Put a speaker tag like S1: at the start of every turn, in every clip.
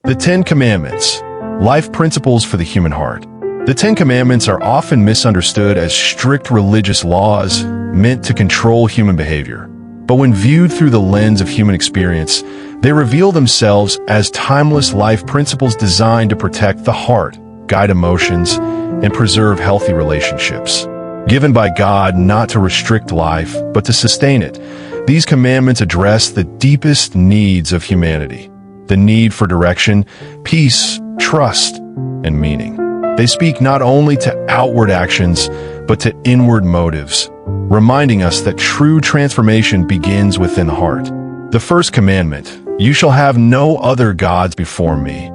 S1: The Ten Commandments, life principles for the human heart. The Ten Commandments are often misunderstood as strict religious laws meant to control human behavior. But when viewed through the lens of human experience, they reveal themselves as timeless life principles designed to protect the heart, guide emotions, and preserve healthy relationships. Given by God not to restrict life, but to sustain it, these commandments address the deepest needs of humanity: the need for direction, peace, trust, and meaning. They speak not only to outward actions, but to inward motives, reminding us that true transformation begins within the heart. The first commandment, "You shall have no other gods before me,"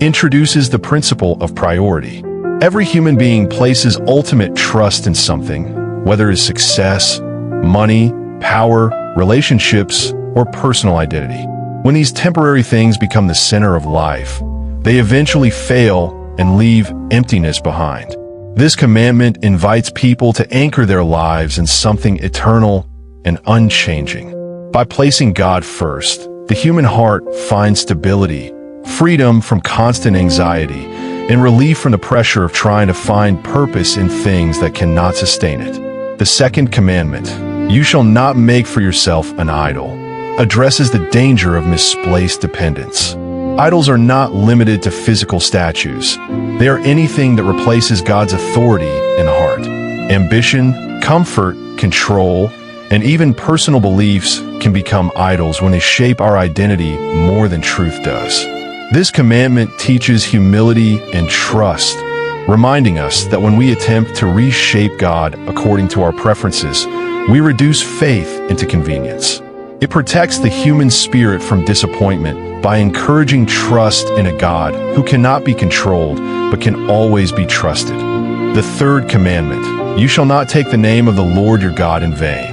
S1: introduces the principle of priority. Every human being places ultimate trust in something, whether it's success, money, power, relationships, or personal identity. When these temporary things become the center of life, they eventually fail and leave emptiness behind. This commandment invites people to anchor their lives in something eternal and unchanging. By placing God first, the human heart finds stability, freedom from constant anxiety, and relief from the pressure of trying to find purpose in things that cannot sustain it. The second commandment, "You shall not make for yourself an idol," addresses the danger of misplaced dependence. Idols are not limited to physical statues. They are anything that replaces God's authority in the heart. Ambition, comfort, control, and even personal beliefs can become idols when they shape our identity more than truth does. This commandment teaches humility and trust, reminding us that when we attempt to reshape God according to our preferences, we reduce faith into convenience. It protects the human spirit from disappointment by encouraging trust in a God who cannot be controlled but can always be trusted. The third commandment, "You shall not take the name of the Lord your God in vain,"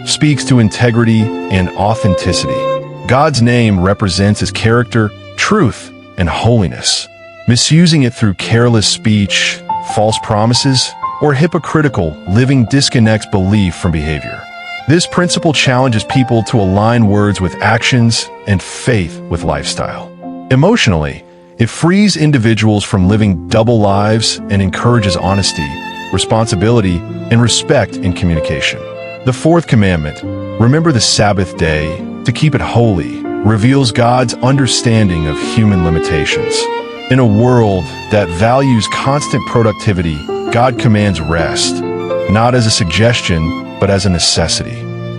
S1: speaks to integrity and authenticity. God's name represents his character, truth, and holiness. Misusing it through careless speech, false promises, or hypocritical living disconnects belief from behavior. This principle challenges people to align words with actions and faith with lifestyle. Emotionally, it frees individuals from living double lives and encourages honesty, responsibility, and respect in communication. The fourth commandment, "Remember the Sabbath day to keep it holy," reveals God's understanding of human limitations. In a world that values constant productivity, God commands rest, not as a suggestion, but as a necessity.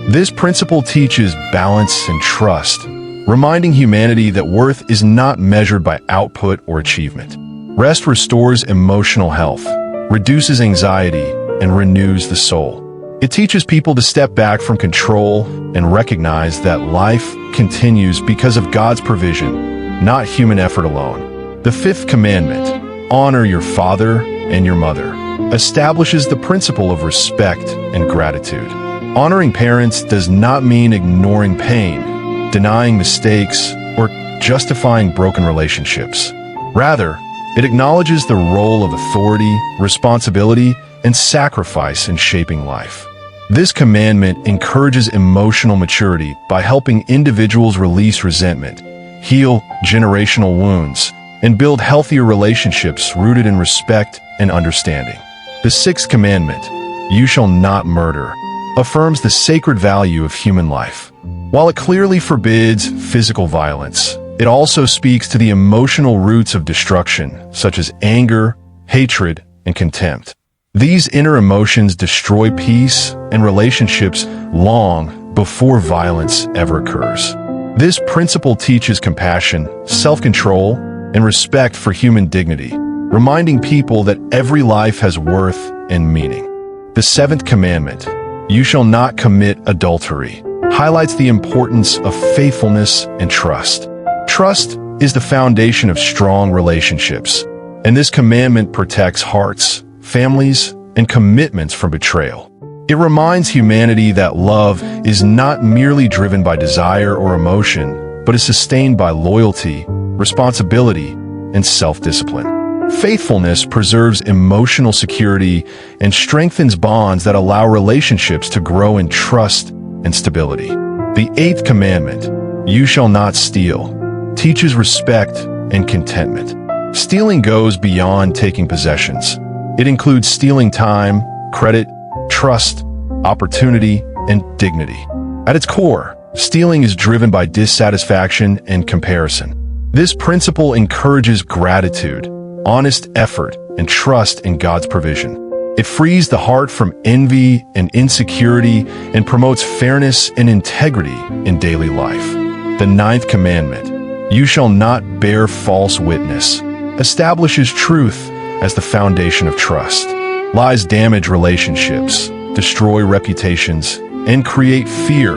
S1: This principle teaches balance and trust, reminding humanity that worth is not measured by output or achievement. Rest restores emotional health, reduces anxiety, and renews the soul. It teaches people to step back from control and recognize that life continues because of God's provision, not human effort alone. The fifth commandment, "Honor your father and your mother," establishes the principle of respect and gratitude. Honoring parents does not mean ignoring pain, denying mistakes, or justifying broken relationships. Rather, it acknowledges the role of authority, responsibility, and sacrifice in shaping life. This commandment encourages emotional maturity by helping individuals release resentment, heal generational wounds, and build healthier relationships rooted in respect and understanding. The sixth commandment, "You shall not murder," affirms the sacred value of human life. While it clearly forbids physical violence, it also speaks to the emotional roots of destruction, such as anger, hatred, and contempt. These inner emotions destroy peace and relationships long before violence ever occurs. This principle teaches compassion, self-control, and respect for human dignity, reminding people that every life has worth and meaning. The seventh commandment, "You shall not commit adultery," highlights the importance of faithfulness and trust. Trust is the foundation of strong relationships, and this commandment protects hearts, families, and commitments from betrayal. It reminds humanity that love is not merely driven by desire or emotion, but is sustained by loyalty, responsibility, and self-discipline. Faithfulness preserves emotional security and strengthens bonds that allow relationships to grow in trust and stability. The eighth commandment, "You shall not steal," teaches respect and contentment. Stealing goes beyond taking possessions. It includes stealing time, credit, trust, opportunity, and dignity. At its core, stealing is driven by dissatisfaction and comparison. This principle encourages gratitude, honest effort, and trust in God's provision. It frees the heart from envy and insecurity and promotes fairness and integrity in daily life. The ninth commandment, "You shall not bear false witness," establishes truth as the foundation of trust. Lies damage relationships, destroy reputations, and create fear,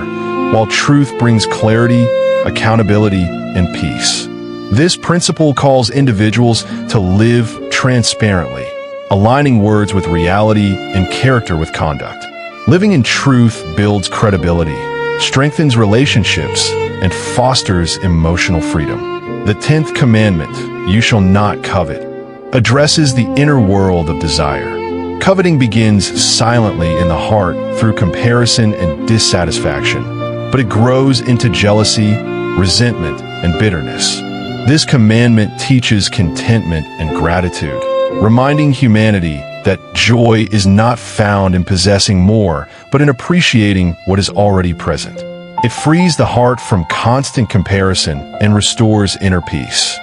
S1: while truth brings clarity, accountability, and peace. This principle calls individuals to live transparently, aligning words with reality and character with conduct. Living in truth builds credibility, strengthens relationships, and fosters emotional freedom. The 10th commandment, "You shall not covet," addresses the inner world of desire. Coveting begins silently in the heart through comparison and dissatisfaction, but it grows into jealousy, resentment, and bitterness. This commandment teaches contentment and gratitude, reminding humanity that joy is not found in possessing more, but in appreciating what is already present. It frees the heart from constant comparison and restores inner peace.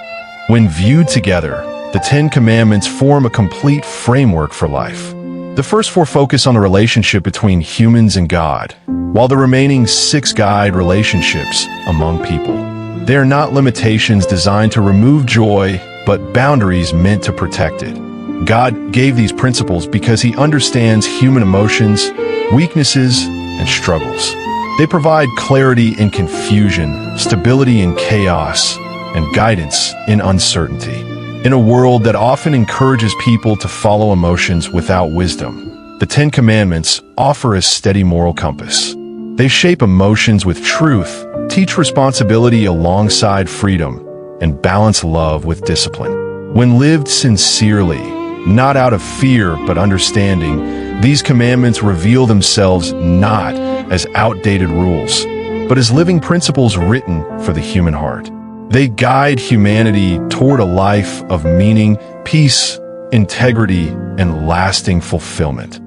S1: When viewed together, the 10 Commandments form a complete framework for life. The first 4 focus on the relationship between humans and God, while the remaining 6 guide relationships among people. They are not limitations designed to remove joy, but boundaries meant to protect it. God gave these principles because He understands human emotions, weaknesses, and struggles. They provide clarity in confusion, stability in chaos, and guidance in uncertainty. In a world that often encourages people to follow emotions without wisdom, the 10 Commandments offer a steady moral compass. They shape emotions with truth, teach responsibility alongside freedom, and balance love with discipline. When lived sincerely, not out of fear but understanding, these commandments reveal themselves not as outdated rules, but as living principles written for the human heart. They guide humanity toward a life of meaning, peace, integrity, and lasting fulfillment.